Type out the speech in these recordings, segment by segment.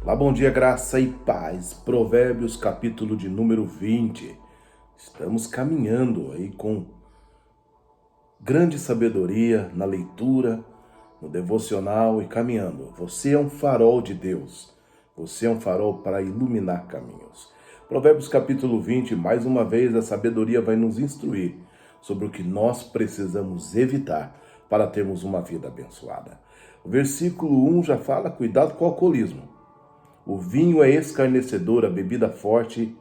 Olá, bom dia, graça e paz. Provérbios, capítulo de número 20. Estamos caminhando aí com grande sabedoria na leitura, no devocional e caminhando. Você é um farol de Deus. Você é um farol para iluminar caminhos. Provérbios, capítulo 20, mais uma vez a sabedoria vai nos instruir sobre o que nós precisamos evitar para termos uma vida abençoada. O versículo 1 já fala: cuidado com o alcoolismo. O vinho é escarnecedor, a bebida forte,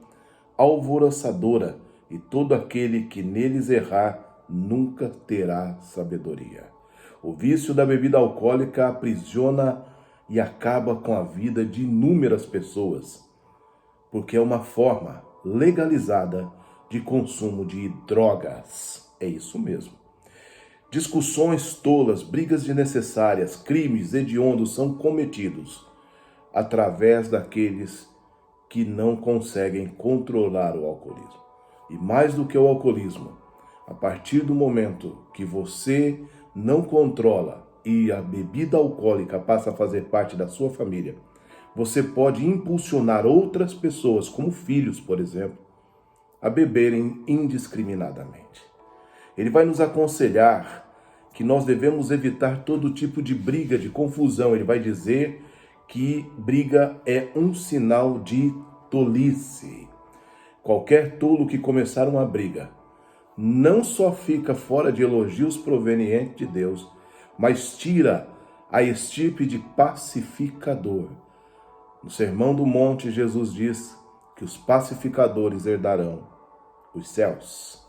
alvoroçadora, e todo aquele que neles errar nunca terá sabedoria. O vício da bebida alcoólica aprisiona e acaba com a vida de inúmeras pessoas, porque é uma forma legalizada de consumo de drogas. É isso mesmo. Discussões tolas, brigas desnecessárias, crimes hediondos são cometidos através daqueles que não conseguem controlar o alcoolismo. E mais do que o alcoolismo, a partir do momento que você não controla e a bebida alcoólica passa a fazer parte da sua família, você pode impulsionar outras pessoas, como filhos, por exemplo, a beberem indiscriminadamente. Ele vai nos aconselhar que nós devemos evitar todo tipo de briga, de confusão. Ele vai dizer que briga é um sinal de tolice. Qualquer tolo que começar uma briga não só fica fora de elogios provenientes de Deus, mas tira a estirpe de pacificador. No Sermão do Monte, Jesus diz que os pacificadores herdarão os céus.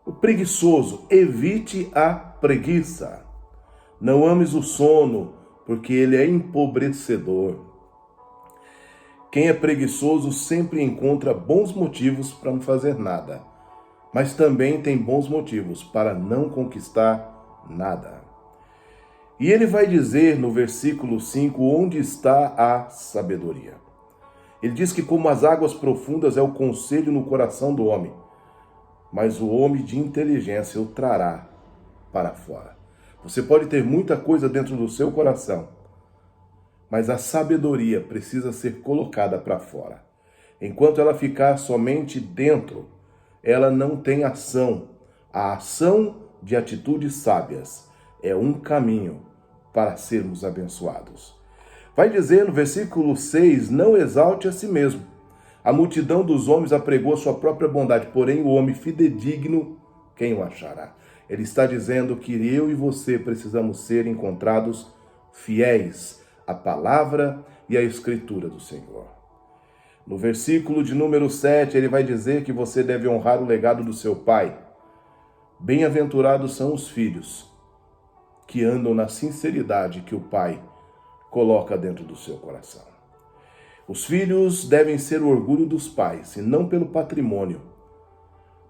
O preguiçoso, evite a preguiça. Não ames o sono, porque ele é empobrecedor. Quem é preguiçoso sempre encontra bons motivos para não fazer nada, mas também tem bons motivos para não conquistar nada. E ele vai dizer no versículo 5 onde está a sabedoria. Ele diz que como as águas profundas é o conselho no coração do homem, mas o homem de inteligência o trará para fora. Você pode ter muita coisa dentro do seu coração, mas a sabedoria precisa ser colocada para fora. Enquanto ela ficar somente dentro, ela não tem ação. A ação de atitudes sábias é um caminho para sermos abençoados. Vai dizer no versículo 6, não exalte a si mesmo. A multidão dos homens apregou a sua própria bondade, porém o homem fidedigno, quem o achará? Ele está dizendo que eu e você precisamos ser encontrados fiéis à palavra e à escritura do Senhor. No versículo de número 7, ele vai dizer que você deve honrar o legado do seu pai. Bem-aventurados são os filhos que andam na sinceridade que o pai coloca dentro do seu coração. Os filhos devem ser o orgulho dos pais, e não pelo patrimônio,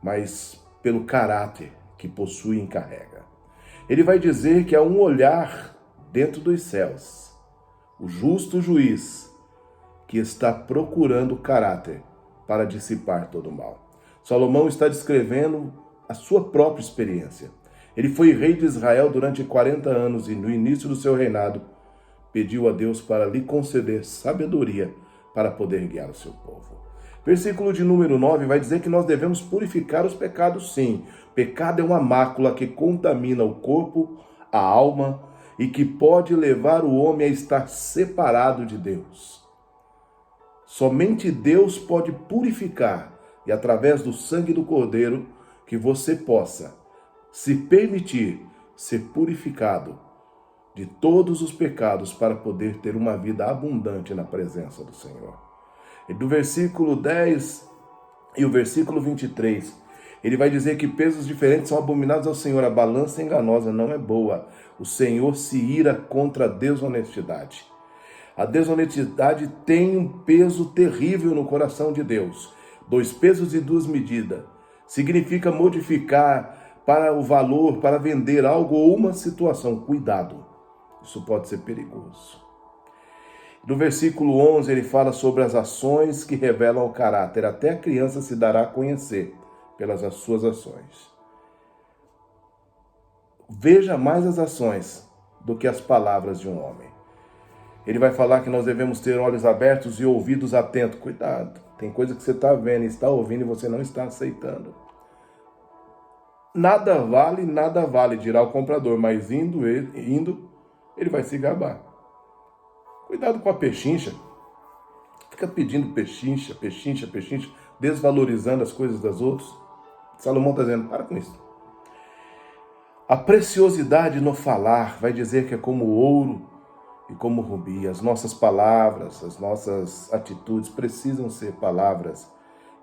mas pelo caráter que possui e carrega. Ele vai dizer que há um olhar dentro dos céus, o justo juiz, que está procurando caráter para dissipar todo o mal. Salomão está descrevendo a sua própria experiência. Ele foi rei de Israel durante 40 anos e no início do seu reinado pediu a Deus para lhe conceder sabedoria para poder guiar o seu povo. Versículo de número 9 vai dizer que nós devemos purificar os pecados, sim. Pecado é uma mácula que contamina o corpo, a alma e que pode levar o homem a estar separado de Deus. Somente Deus pode purificar e através do sangue do Cordeiro que você possa se permitir ser purificado de todos os pecados para poder ter uma vida abundante na presença do Senhor. E do versículo 10 e o versículo 23, ele vai dizer que pesos diferentes são abominados ao Senhor. A balança enganosa não é boa. O Senhor se ira contra a desonestidade. A desonestidade tem um peso terrível no coração de Deus. 2 pesos e 2 medidas. Significa modificar para o valor, para vender algo ou uma situação. Cuidado. Isso pode ser perigoso. No versículo 11, ele fala sobre as ações que revelam o caráter. Até a criança se dará a conhecer pelas suas ações. Veja mais as ações do que as palavras de um homem. Ele vai falar que nós devemos ter olhos abertos e ouvidos atentos. Cuidado, tem coisa que você está vendo e está ouvindo e você não está aceitando. Nada vale, dirá o comprador, mas indo, ele vai se gabar. Cuidado com a pechincha. Fica pedindo pechincha, desvalorizando as coisas das outras. Salomão está dizendo, para com isso. A preciosidade no falar vai dizer que é como ouro e como rubi. As nossas palavras, as nossas atitudes precisam ser palavras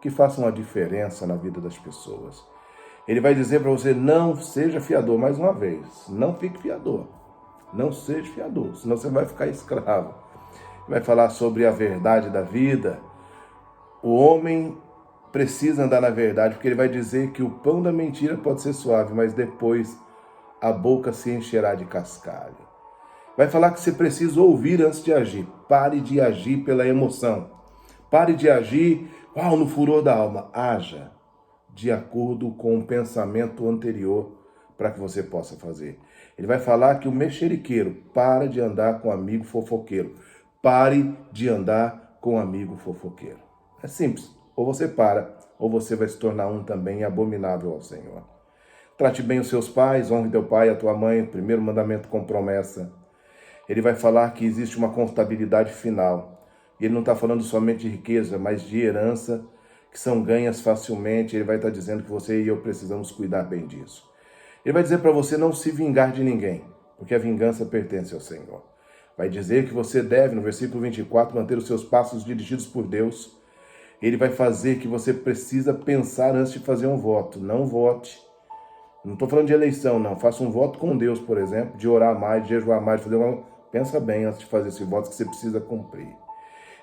que façam a diferença na vida das pessoas. Ele vai dizer para você, não seja fiador, mais uma vez, não fique fiador. Não seja fiador, senão você vai ficar escravo. Vai falar sobre a verdade da vida. O homem precisa andar na verdade, porque ele vai dizer que o pão da mentira pode ser suave, mas depois a boca se encherá de cascalho. Vai falar que você precisa ouvir antes de agir. Pare de agir pela emoção. Pare de agir no furor da alma. Haja de acordo com o pensamento anterior para que você possa fazer. Ele vai falar que o mexeriqueiro para de andar com amigo fofoqueiro. Pare de andar com amigo fofoqueiro. É simples. Ou você para, ou você vai se tornar um também abominável ao Senhor. Trate bem os seus pais, honre teu pai e a tua mãe, primeiro mandamento com promessa. Ele vai falar que existe uma contabilidade final. E ele não está falando somente de riqueza, mas de herança, que são ganhas facilmente. Ele vai estar dizendo que você e eu precisamos cuidar bem disso. Ele vai dizer para você não se vingar de ninguém, porque a vingança pertence ao Senhor. Vai dizer que você deve, no versículo 24, manter os seus passos dirigidos por Deus. Ele vai fazer que você precisa pensar antes de fazer um voto. Não vote. Não estou falando de eleição, não. Faça um voto com Deus, por exemplo, de orar mais, de jejuar mais, de fazer uma... Pensa bem antes de fazer esse voto que você precisa cumprir.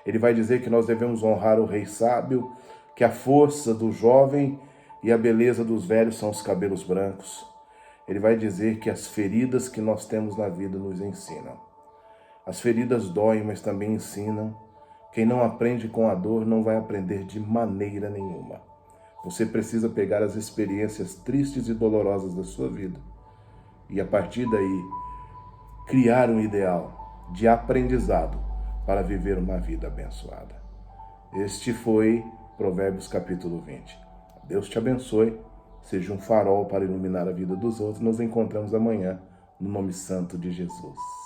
Ele vai dizer que nós devemos honrar o rei sábio, que a força do jovem e a beleza dos velhos são os cabelos brancos. Ele vai dizer que as feridas que nós temos na vida nos ensinam. As feridas doem, mas também ensinam. Quem não aprende com a dor não vai aprender de maneira nenhuma. Você precisa pegar as experiências tristes e dolorosas da sua vida e, a partir daí, criar um ideal de aprendizado para viver uma vida abençoada. Este foi Provérbios capítulo 20. Deus te abençoe, seja um farol para iluminar a vida dos outros. Nos encontramos amanhã, no nome santo de Jesus.